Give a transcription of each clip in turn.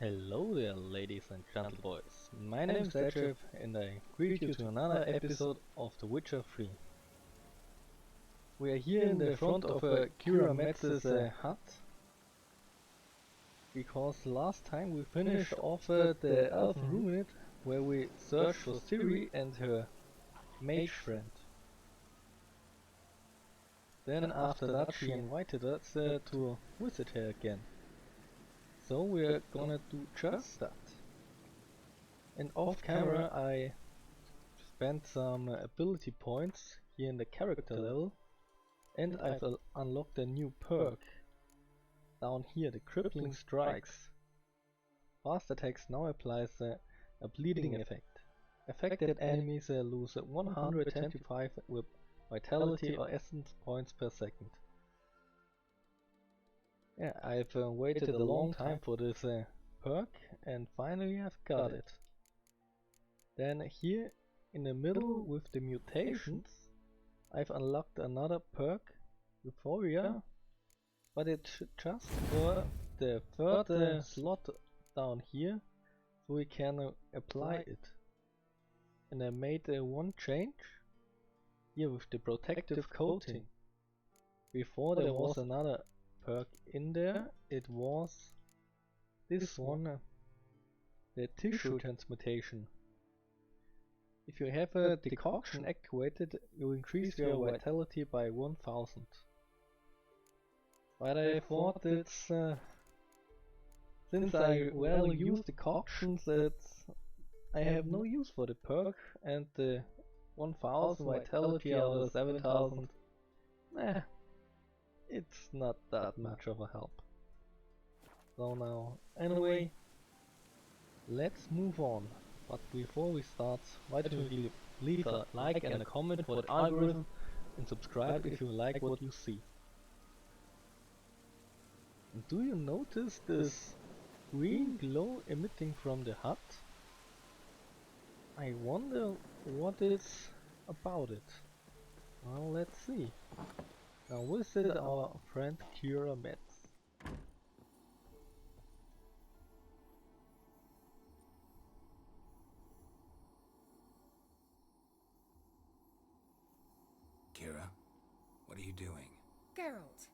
Hello there, ladies and gentleboys. My name is Witcher3 and I greet you to another episode of the Witcher 3. We are here in the front of Kaira Metz's hut, because last time we finished off the Elven Ruined, where we searched for Ciri and her mage friend. Then after that she invited us to visit her again. So we're gonna do just that. And off camera I spent some ability points here in the character level, and I've unlocked a new perk down here, the crippling strikes. Fast attacks now applies a bleeding effect. Affected enemies lose 125 with vitality or essence points per second. Yeah, I've waited a long time for this perk and finally I've got it. Then here in the middle with the mutations, I've unlocked another perk, Euphoria, but it's just for the third slot down here, so we can apply it. And I made one change here with the protective coating. Before there was another perk in there, it was this one, the tissue transmutation. If you have a decoction activated, you increase your vitality by 1000. But I thought it's since I rarely use decoctions, I have no use for the perk, and the 1000 vitality out of 7000, it's not that much of a help. So now, anyway, let's move on. But before we start, why don't you leave a like and a comment for the algorithm, and subscribe if you like what you see. And do you notice this green glow emitting from the hut? I wonder what it's about it. Well, let's see. Now visit our friend Kaira Metz. Kaira, what are you doing? Geralt,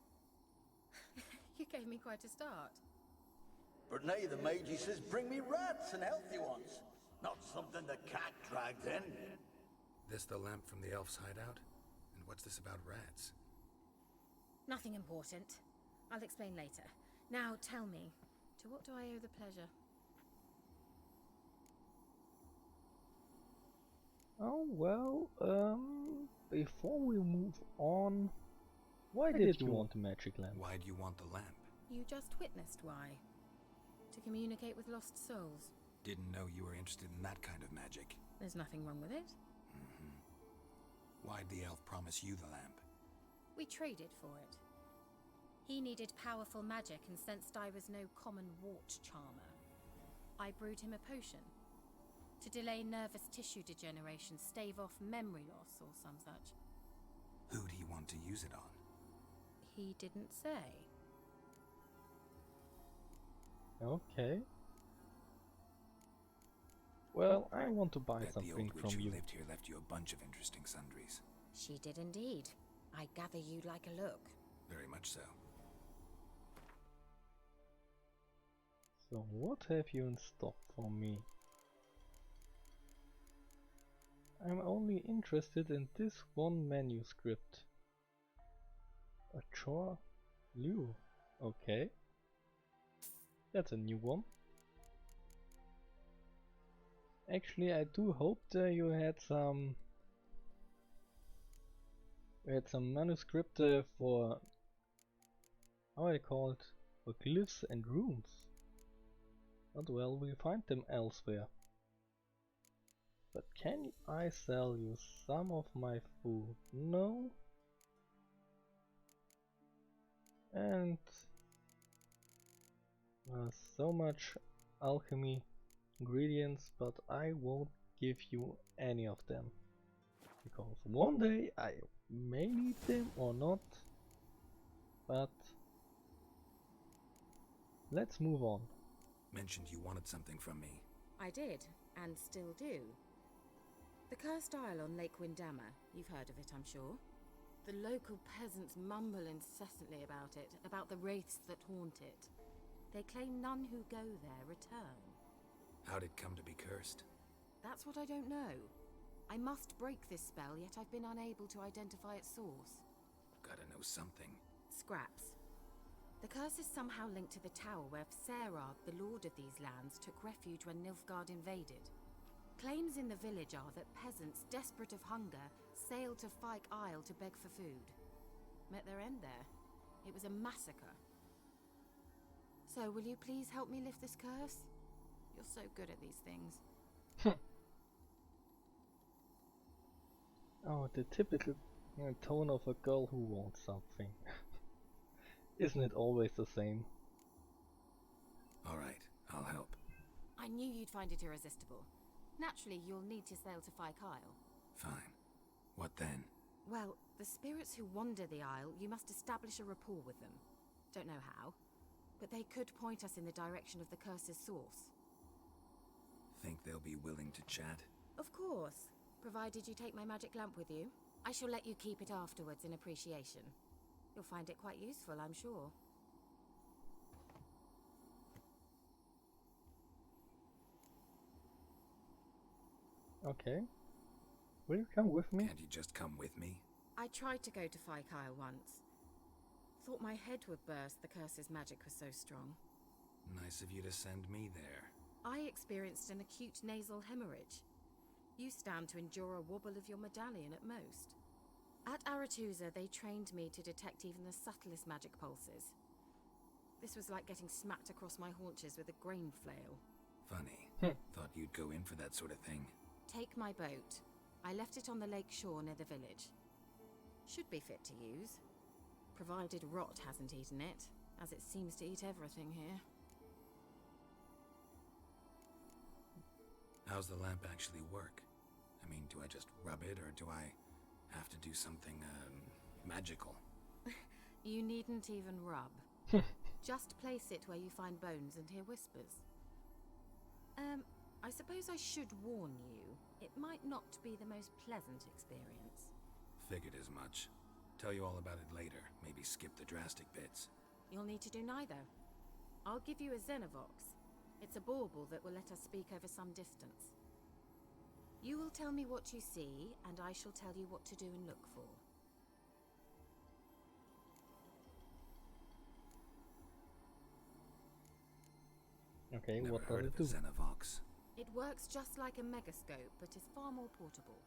you gave me quite a start. But now the mage says bring me rats and healthy ones, not something the cat dragged in. This the lamp from the elf's hideout? And what's this about rats? Nothing important. I'll explain later. Now tell me, to what do I owe the pleasure? Oh well, before we move on, why did you want the magic lamp? Why do you want the lamp? You just witnessed why. To communicate with lost souls. Didn't know you were interested in that kind of magic. There's nothing wrong with it. Why'd the elf promise you the lamp? We traded for it. He needed powerful magic and sensed I was no common wart charmer. I brewed him a potion. To delay nervous tissue degeneration, stave off memory loss or some such. Who'd he want to use it on? He didn't say. Okay. Well, I want to buy Bet the something old witch from who you. lived here left you a bunch of interesting sundries. She did indeed. I gather you'd like a look. Very much so. So what have you in stock for me? I'm only interested in this one manuscript. A chore Liu. Okay. That's a new one. Actually, I do hope that you had some manuscript for how I call it, for glyphs and runes. But well, we find them elsewhere. But can I sell you some of my food? No. And so much alchemy ingredients, but I won't give you any of them. Because one day I may need them or not. But let's move on. mentioned you wanted something from me. I did, and still do. The cursed isle on Lake Windammer. You've heard of it, I'm sure. The local peasants mumble incessantly about it, about the wraiths that haunt it. They claim none who go there return. How'd it come to be cursed? That's what I don't know. I must break this spell, yet I've been unable to identify its source. Gotta know something. Scraps. The curse is somehow linked to the tower where Serard, the lord of these lands, took refuge when Nilfgaard invaded. Claims in the village are that peasants, desperate of hunger, sailed to Fyke Isle to beg for food. Met their end there. It was a massacre. So, will you please help me lift this curse? You're so good at these things. Oh, the typical tone of a girl who wants something. Isn't it always the same? Alright, I'll help. I knew you'd find it irresistible. Naturally, you'll need to sail to Fyke Isle. Fine. What then? Well, the spirits who wander the isle, you must establish a rapport with them. Don't know how, but they could point us in the direction of the curse's source. Think they'll be willing to chat? Of course, provided you take my magic lamp with you. I shall let you keep it afterwards in appreciation. You'll find it quite useful, I'm sure. Okay. Will you come with me? Can't you just come with me? I tried to go to Fyke Isle once. Thought my head would burst, the curse's magic was so strong. Nice of you to send me there. I experienced an acute nasal hemorrhage. You stand to endure a wobble of your medallion at most. At Aretusa, they trained me to detect even the subtlest magic pulses. This was like getting smacked across my haunches with a grain flail. Funny. Thought you'd go in for that sort of thing. Take my boat. I left it on the lake shore near the village. Should be fit to use. Provided rot hasn't eaten it, as it seems to eat everything here. How's the lamp actually work? I mean, do I just rub it, or do I have to do something, magical? You needn't even rub. Just place it where you find bones and hear whispers. I suppose I should warn you. It might not be the most pleasant experience. Figured as much. Tell you all about it later. Maybe skip the drastic bits. You'll need to do neither. I'll give you a Xenovox. It's a bauble that will let us speak over some distance. You will tell me what you see, and I shall tell you what to do and look for. Okay, Never what does heard it of do? a Xenovox. It works just like a megascope, but is far more portable.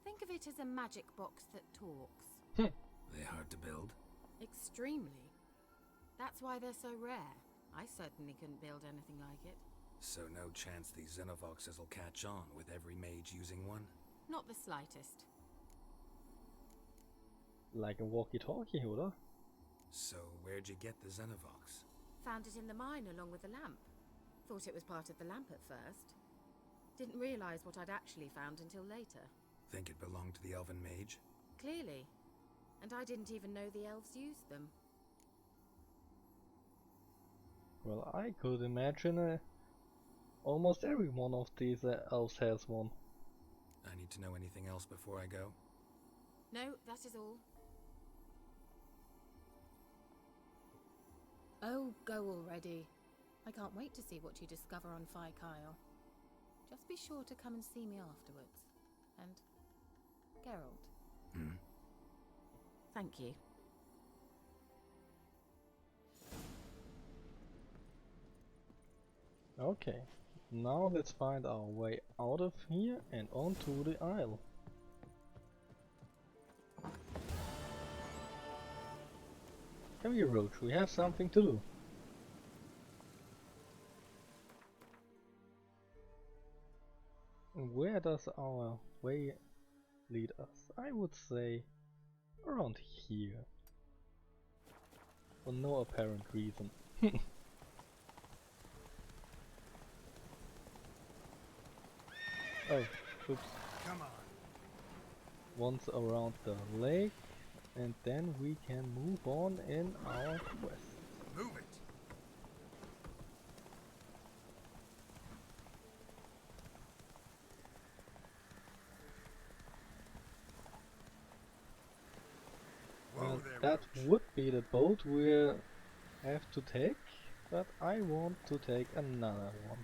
Think of it as a magic box that talks. They hard to build? Extremely. That's why they're so rare. I certainly couldn't build anything like it. So no chance these Xenovoxes will catch on with every mage using one? Not the slightest. Like a walkie-talkie, oder? So where'd you get the Xenovox? Found it in the mine along with the lamp. Thought it was part of the lamp at first. Didn't realize what I'd actually found until later. Think it belonged to the elven mage? Clearly. And I didn't even know the elves used them. Well, I could imagine almost every one of these elves has one. I need to know anything else before I go? No, that is all. Oh, go already. I can't wait to see what you discover on Fyke Isle. Just be sure to come and see me afterwards. And Geralt. Thank you. Okay, now let's find our way out of here and onto the isle. Come here, Roach, we have something to do. And where does our way lead us? I would say around here. For no apparent reason. Oh, oops. Come on. Once around the lake, and then we can move on in our quest. Move it. that would be the boat we have to take, but I want to take another one.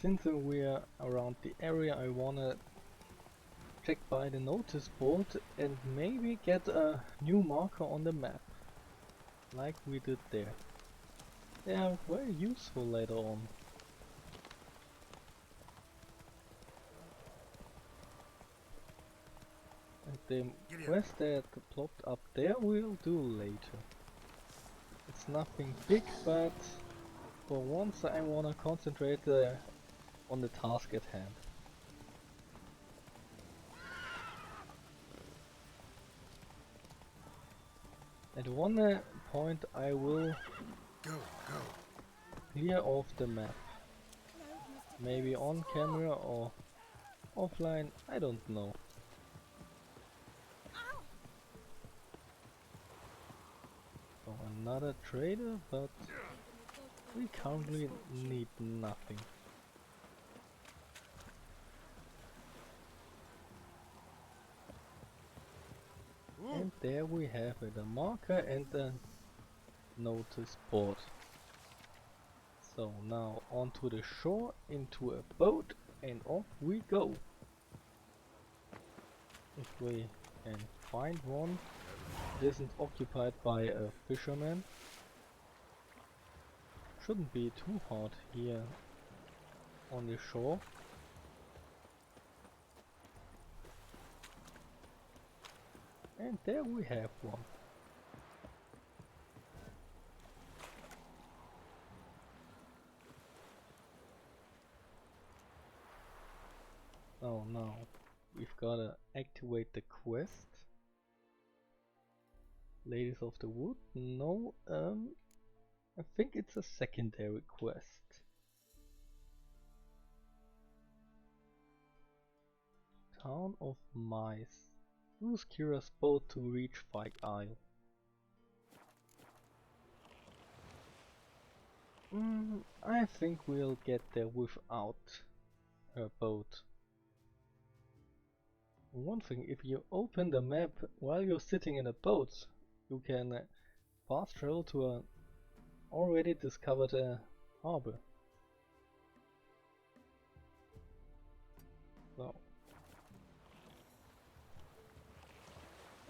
Since we are around the area, I wanna check by the notice board and maybe get a new marker on the map, like we did there. They are very useful later on. And the quest that plopped up there we'll do later. It's nothing big, but for once I wanna concentrate on the task at hand. At one point I will clear off the map. Maybe on camera or offline, I don't know. So another trader, but we currently need nothing. And there we have it, a marker and a notice board. So now onto the shore, into a boat, and off we go. If we can find one that isn't occupied by a fisherman. Shouldn't be too hard here on the shore. And there we have one. Oh no, we've gotta activate the quest. Ladies of the Wood? No, I think it's a secondary quest. Town of Mice. Use Kira's boat to reach Fike Isle. I think we'll get there without her boat. One thing, if you open the map while you're sitting in a boat, you can fast travel to a already discovered harbor. So.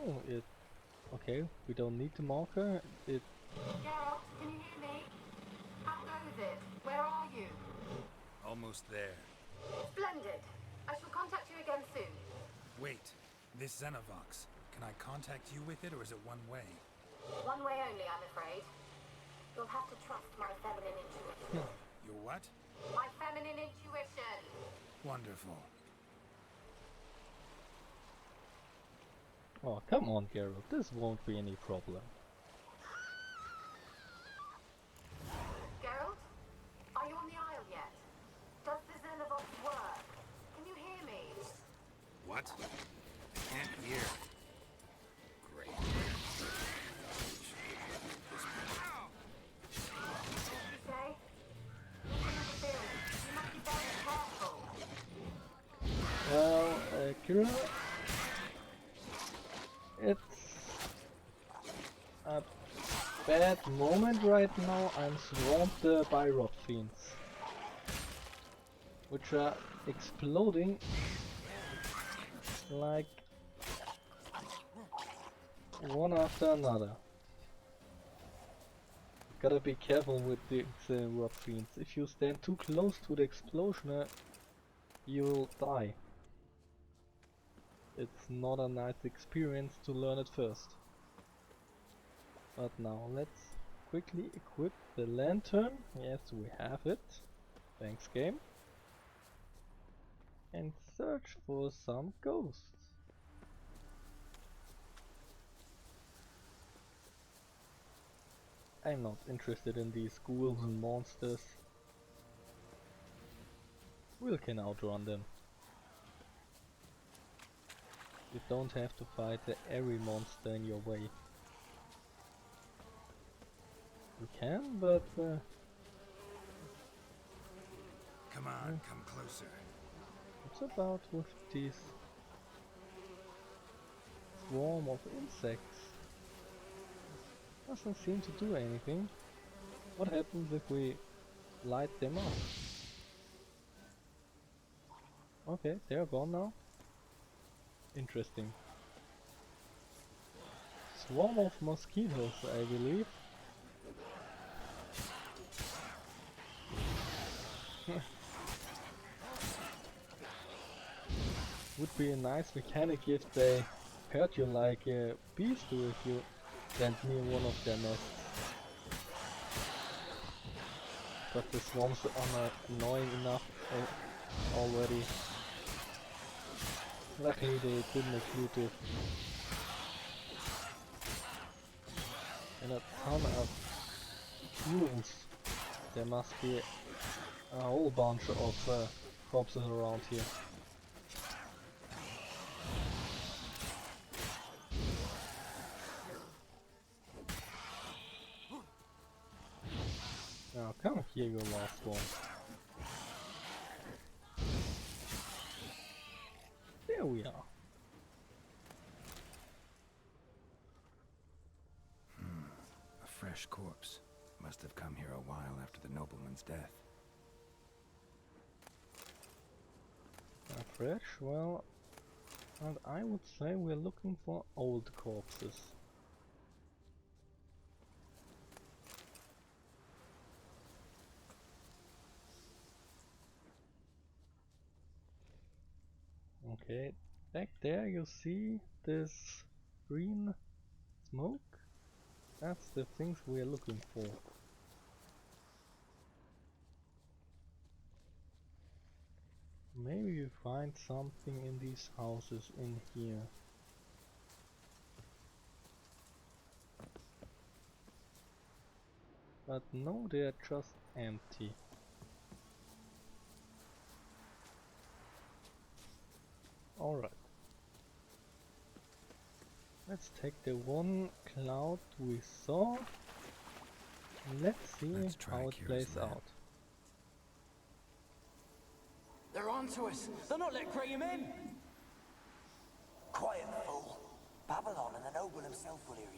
Oh, okay, we don't need the marker. Geralt, can you hear me? How goes it? Where are you? Almost there. Splendid. I shall contact you again soon. Wait, this Xenovox. Can I contact you with it, or is it one way? One way only, I'm afraid. You'll have to trust my feminine intuition. Your what? My feminine intuition. Wonderful. Oh, come on, Geralt, this won't be any problem. Geralt, are you on the Isle yet? Does the Xenovox work? Can you hear me? What? I can't hear. Great. What did you say? Listen to this. You must be very careful. Well, Kira, it's a bad moment right now. I'm swamped by rot fiends, which are exploding like one after another. Gotta be careful with these rot fiends. If you stand too close to the explosion, you'll die. It's not a nice experience to learn it first. But now let's quickly equip the lantern. Yes, we have it. Thanks, game. And search for some ghosts. I'm not interested in these ghouls and monsters. We can outrun them. You don't have to fight every monster in your way. You can, but Come on, come closer. it's What's about with this swarm of insects? Doesn't seem to do anything. What happens if we light them up? Okay, they're gone now. Interesting. Swarm of mosquitoes, I believe. Would be a nice mechanic if they hurt you like bees do if you stand near one of their nests. But the swarms are not annoying enough already. Luckily they didn't include it. And a ton of mules. There must be a whole bunch of corpses around here. Now come here, your last one. There we are. A fresh corpse. Must have come here a while after the nobleman's death. Fresh? Well, and I would say we're looking for old corpses. Okay, back there you see this green smoke? That's the things we're looking for. Maybe you find something in these houses in here. But no, they're just empty. Alright. Let's take the one cloud we saw. Let's see how it plays out. They're onto us. They're not letting Graham in. Quiet, fool. Babylon and the noble himself will hear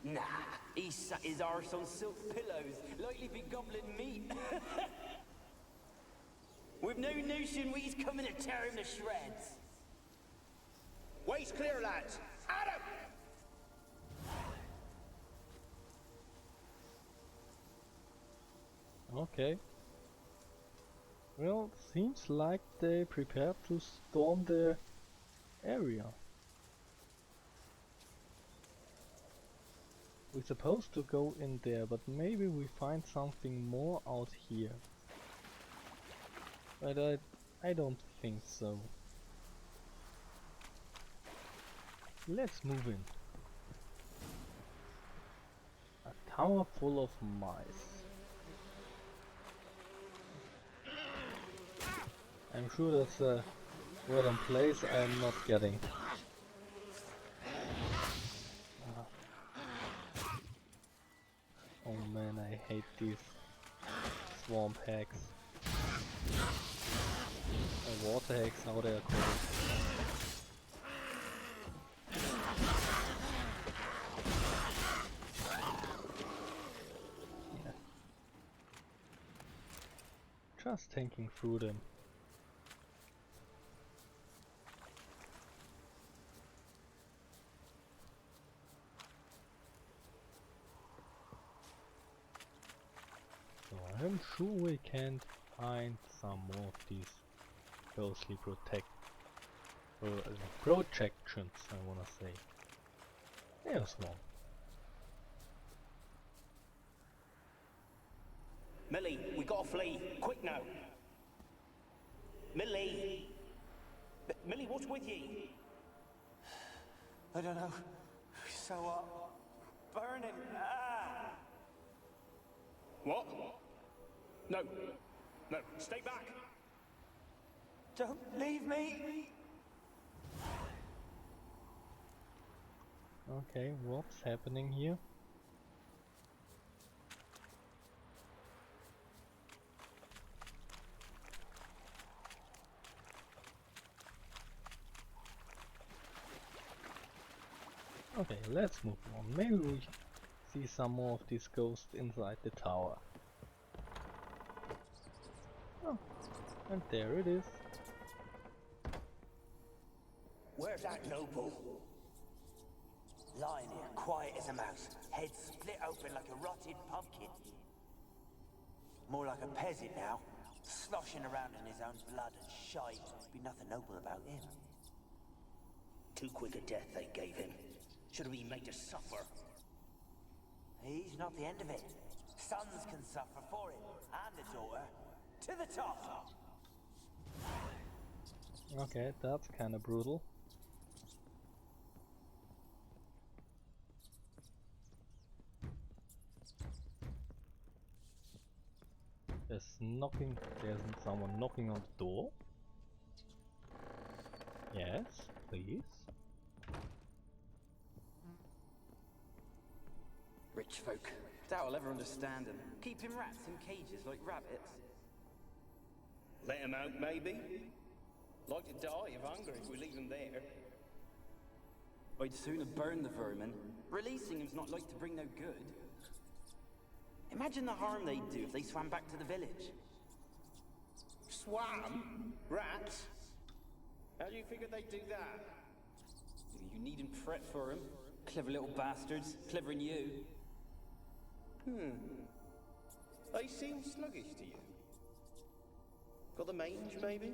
you. Nah, he sat his arse on silk pillows, likely be gobbling meat. We've no notion he's coming to tear him to shreds. Waist clear, lads. Adam! Okay. Well, seems like they prepared to storm the area. We're supposed to go in there, but maybe we find something more out here. But I don't think so. Let's move in. A tower full of mice. I'm sure that's a word and place I'm not getting. Oh man, I hate these swamp hacks. Water hacks, how they are called. Yeah. Just thinking through them. So I'm sure we can find some more of these closely projections, I wanna say. There's one. Millie, we gotta flee. Quick now. Millie! Millie, what's with ye? I don't know. So, burning. Ah! What? No. No, stay back. Don't leave me. Okay, what's happening here? Okay, let's move on. Maybe we see some more of these ghosts inside the tower. Oh, and there it is. Where's that noble? Lying here, quiet as a mouse, head split open like a rotted pumpkin. More like a peasant now, sloshing around in his own blood and shite. Be nothing noble about him. Too quick a death they gave him. Should have been made to suffer. He's not the end of it. Sons can suffer for him, and the daughter. To the top! Okay, that's kinda brutal. There's someone knocking on the door. Yes, please. Rich folk. Doubt I'll ever understand them. Keeping rats in cages like rabbits. Let him out, maybe? Like to die of hunger if we leave him there. I'd sooner burn the vermin. Releasing him's not like to bring no good. Imagine the harm they'd do if they swam back to the village. Swam? Rats? How do you figure they'd do that? You needn't fret for him. Clever little bastards. Clever'n you. They seem sluggish to you. Got the mange, maybe?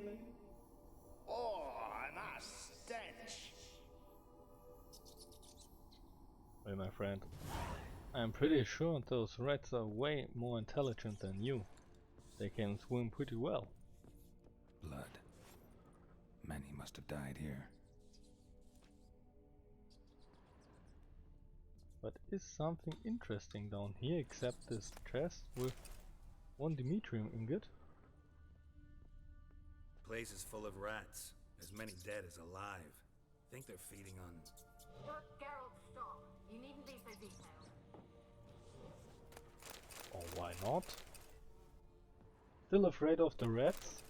Oh, and that stench! Well, my friend, I'm pretty sure those rats are way more intelligent than you. They can swim pretty well. Blood. Many must have died here. But is something interesting down here except this chest with one Dimitриum ingot? Place is full of rats. As many dead as alive. Think they're feeding on... Geralt, stop. You needn't be so detailed. Or why not? Still afraid of the rats?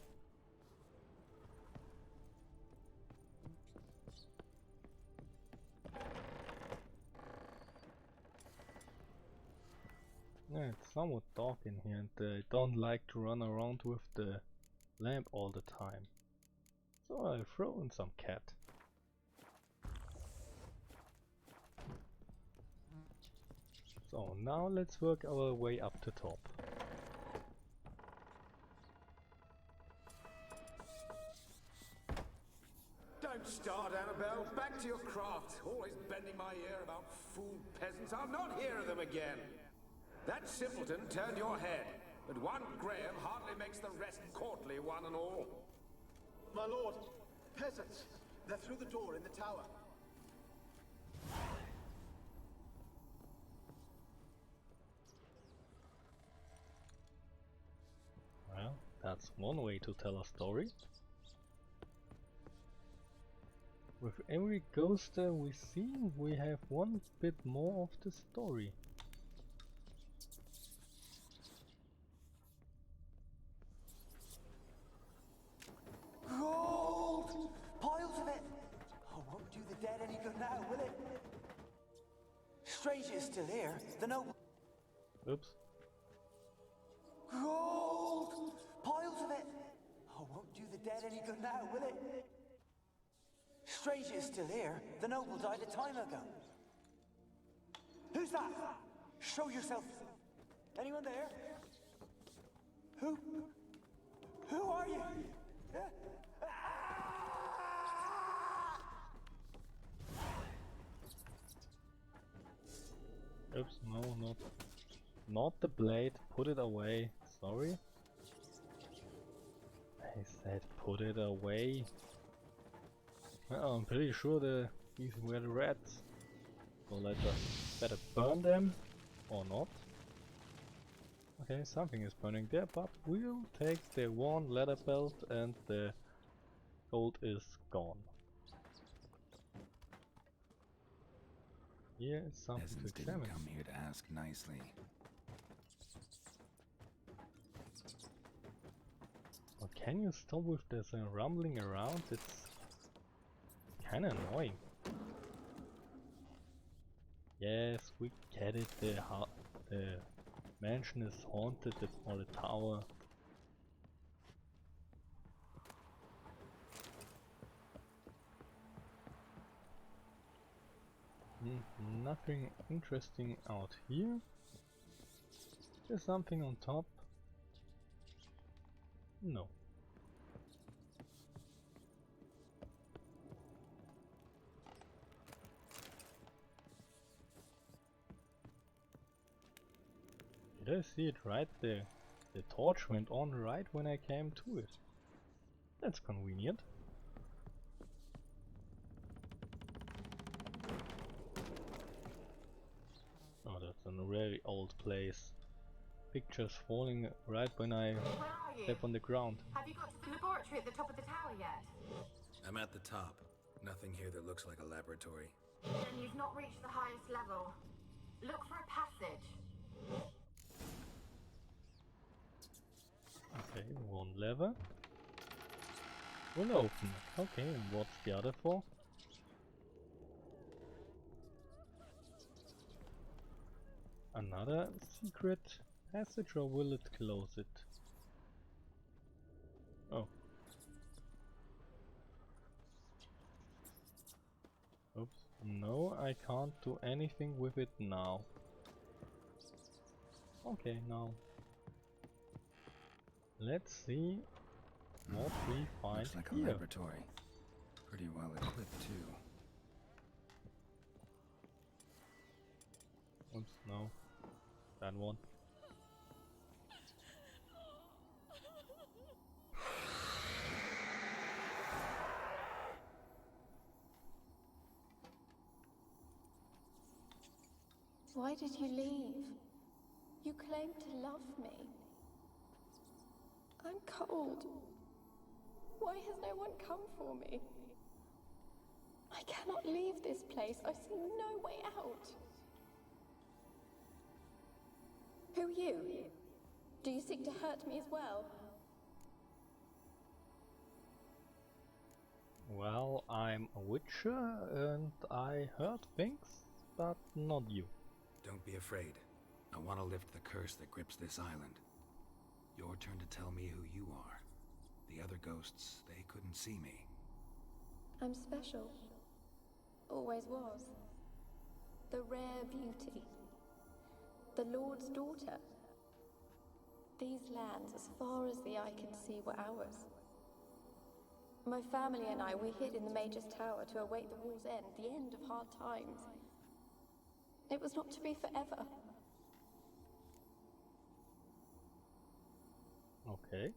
Yeah, it's somewhat dark in here and I don't like to run around with the lamp all the time. So I'll throw in some cat. So now let's work our way up to top. Don't start, Annabelle. Back to your craft. Always bending my ear about fool peasants. I'll not hear of them again. That simpleton turned your head, but one Graham hardly makes the rest courtly, one and all. My lord, peasants. They're through the door in the tower. Well, that's one way to tell a story. With every ghost we see, we have one bit more of the story. Gold! Piles of it! Oh, won't do the dead any good now, will it? Strange it's still here. The noble... Oops. Gold! Piles of it! Oh, won't do the dead any good now, will it? Strange it's still here. The noble died a time ago. Who's that? Show yourself. Anyone there? Who? Who are you? Oops, no, not the blade. Put it away. Sorry. I said put it away. Well, I'm pretty sure these were the rats. So let's better burn them or not. Okay, something is burning there, but we'll take the one leather belt and the gold is gone. Here is something Peasants to examine. didn't come here to ask nicely. Well, can you stop with this rumbling around? It's kinda annoying. Yes, we get it. The mansion is haunted, or the tower. Nothing interesting out here. There's something on top. No. Did I see it right there? The torch went on right when I came to it. That's convenient. Oh, that's a very old place. Pictures falling right when I step on the ground. Have you got to the laboratory at the top of the tower yet? I'm at the top. Nothing here that looks like a laboratory. Then you've not reached the highest level. Look for a passage. Okay, one lever. Will open it. Okay, and what's the other for? Another secret passage, or will it close it? Oh. Oops. No, I can't do anything with it now. Okay, now. Let's see what we find Looks like here. a laboratory. Pretty well equipped too. Oops, no. That one. Why did you leave? You claimed to love me. I'm cold. Why has no one come for me? I cannot leave this place. I see no way out. Who are you? Do you seek to hurt me as well? Well, I'm a witcher and I hurt things, but not you. Don't be afraid. I want to lift the curse that grips this island. Your turn to tell me who you are. The other ghosts, they couldn't see me. I'm special. Always was. The rare beauty. The Lord's daughter. These lands, as far as the eye can see, were ours. My family and I, we hid in the Mage's Tower to await the war's end, the end of hard times. It was not to be forever. Okay.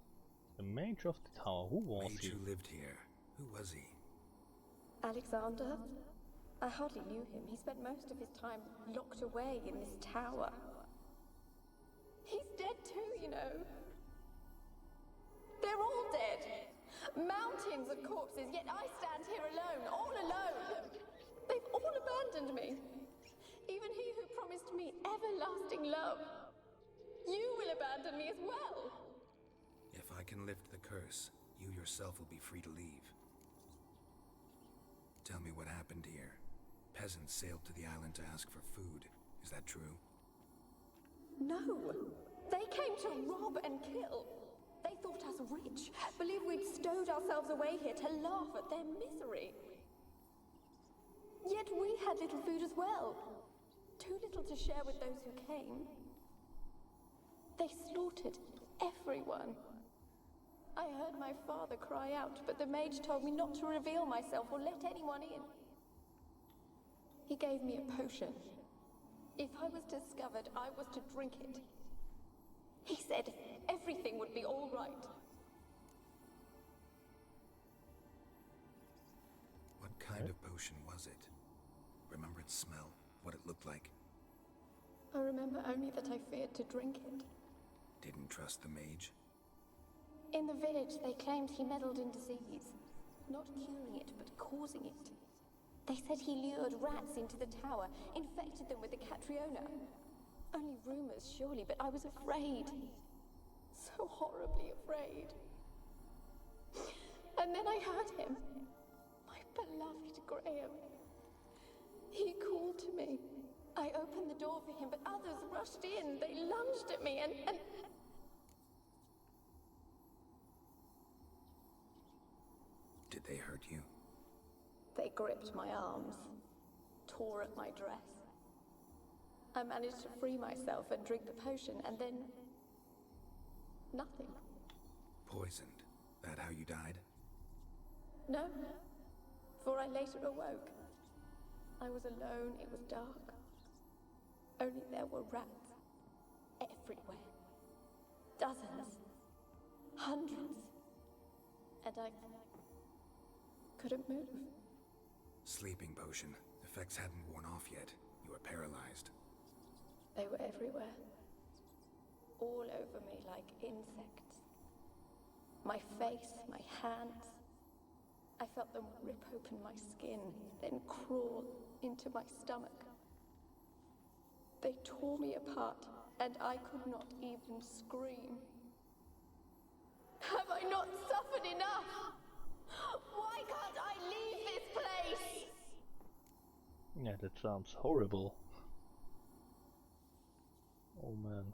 The Mage of the Tower, who was Mage he? who lived here. Who was he? Alexander? I hardly knew him. He spent most of his time locked away in this tower. He's dead too, you know. They're all dead. Mountains of corpses, yet I stand here alone, all alone. They've all abandoned me. Even he who promised me everlasting love. You will abandon me as well. If I can lift the curse, you yourself will be free to leave. Tell me what happened here. Peasants sailed to the island to ask for food. Is that true? No. They came to rob and kill. They thought us rich, believed we'd stowed ourselves away here to laugh at their misery. Yet we had little food as well. Too little to share with those who came. They slaughtered everyone. I heard my father cry out, but the mage told me not to reveal myself or let anyone in. He gave me a potion. If I was discovered, I was to drink it. He said everything would be all right. What kind of potion was it? Remember its smell? What it looked like? I remember only that I feared to drink it. Didn't trust the mage? In the village, they claimed he meddled in disease. Not curing it, but causing it. They said he lured rats into the tower, infected them with the Catriona. Only rumors, surely, but I was afraid. So horribly afraid. And then I heard him. My beloved Graham. He called to me. I the door for him, but others rushed in. They lunged at me and... Did they hurt you? They gripped my arms, tore at my dress. I managed to free myself and drink the potion, and then... nothing. Poisoned? That how you died? No, for I later awoke. I was alone, it was dark. Only there were rats everywhere. Dozens. Hundreds. And I couldn't move. Sleeping potion. Effects hadn't worn off yet. You were paralyzed. They were everywhere. All over me like insects. My face, my hands. I felt them rip open my skin, then crawl into my stomach. They tore me apart, and I could not even scream. Have I not suffered enough? Why can't I leave this place? Yeah, that sounds horrible. Oh man,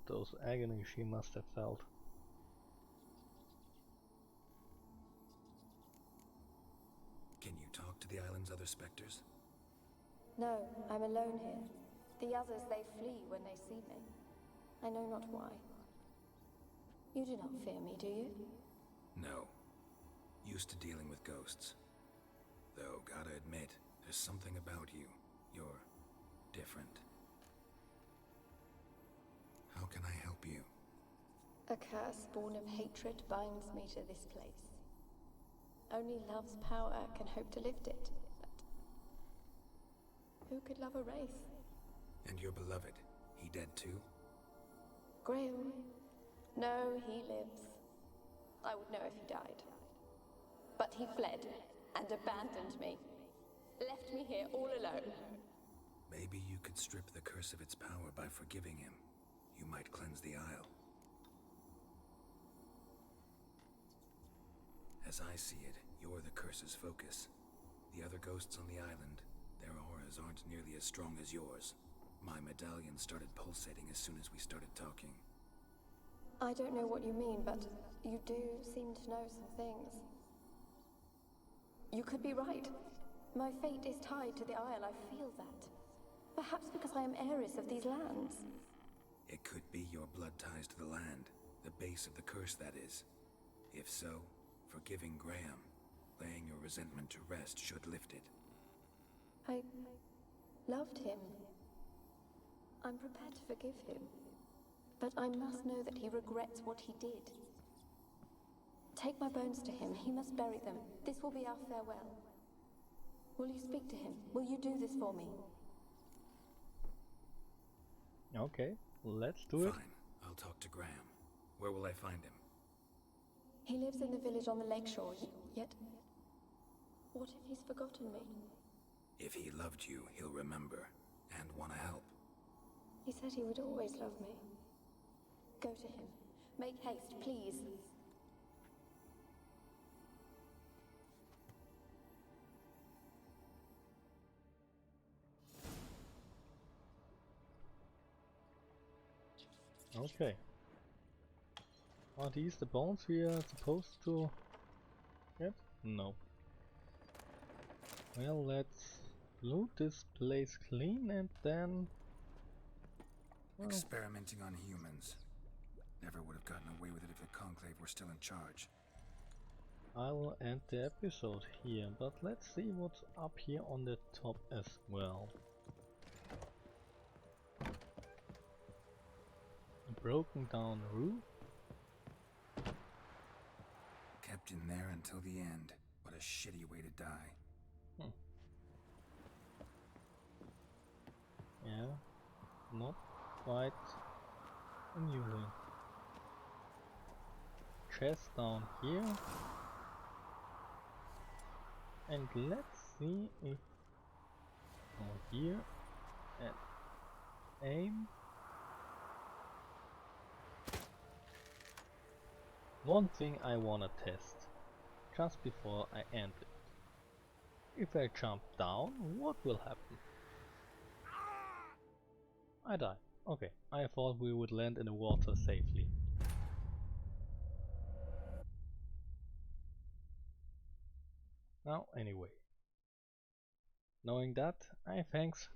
those agony she must have felt. Can you talk to the island's other specters? No, I'm alone here. The others, they flee when they see me. I know not why. You do not fear me, do you? No. Used to dealing with ghosts. Though, gotta admit, there's something about you. You're different. How can I help you? A curse born of hatred binds me to this place. Only love's power can hope to lift it, but who could love a wraith? And your beloved, he dead too? Graham? No, he lives. I would know if he died. But he fled and abandoned me. Left me here all alone. Maybe you could strip the curse of its power by forgiving him. You might cleanse the Isle. As I see it, you're the curse's focus. The other ghosts on the island, their auras aren't nearly as strong as yours. My medallion started pulsating as soon as we started talking. I don't know what you mean, but you do seem to know some things. You could be right. My fate is tied to the Isle, I feel that. Perhaps because I am heiress of these lands. It could be your blood ties to the land, the base of the curse, that is. If so, forgiving Graham, laying your resentment to rest should lift it. I loved him. I'm prepared to forgive him. But I must know that he regrets what he did. Take my bones to him. He must bury them. This will be our farewell. Will you speak to him? Will you do this for me? Okay, let's do it. Fine, I'll talk to Graham. Where will I find him? He lives in the village on the lakeshore, yet... what if he's forgotten me? If he loved you, he'll remember, and want to help. He said he would always love me. Go to him. Make haste, please. Okay. Are these the bones we are supposed to get? No. Well, let's loot this place clean and then... well, experimenting on humans. Never would have gotten away with it if the Conclave were still in charge. I will end the episode here, but let's see what's up here on the top as well. A broken down roof. Kept in there until the end. What a shitty way to die. Yeah, not quite amusing. Chest down here. And let's see if go here and aim. One thing I wanna test just before I end it. If I jump down, what will happen? I die. Okay, I thought we would land in the water safely. Now, anyway. Knowing that, thanks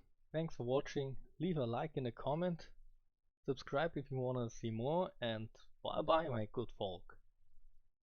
for watching. Leave a like in the comment. Subscribe if you wanna see more, and bye bye my good folk.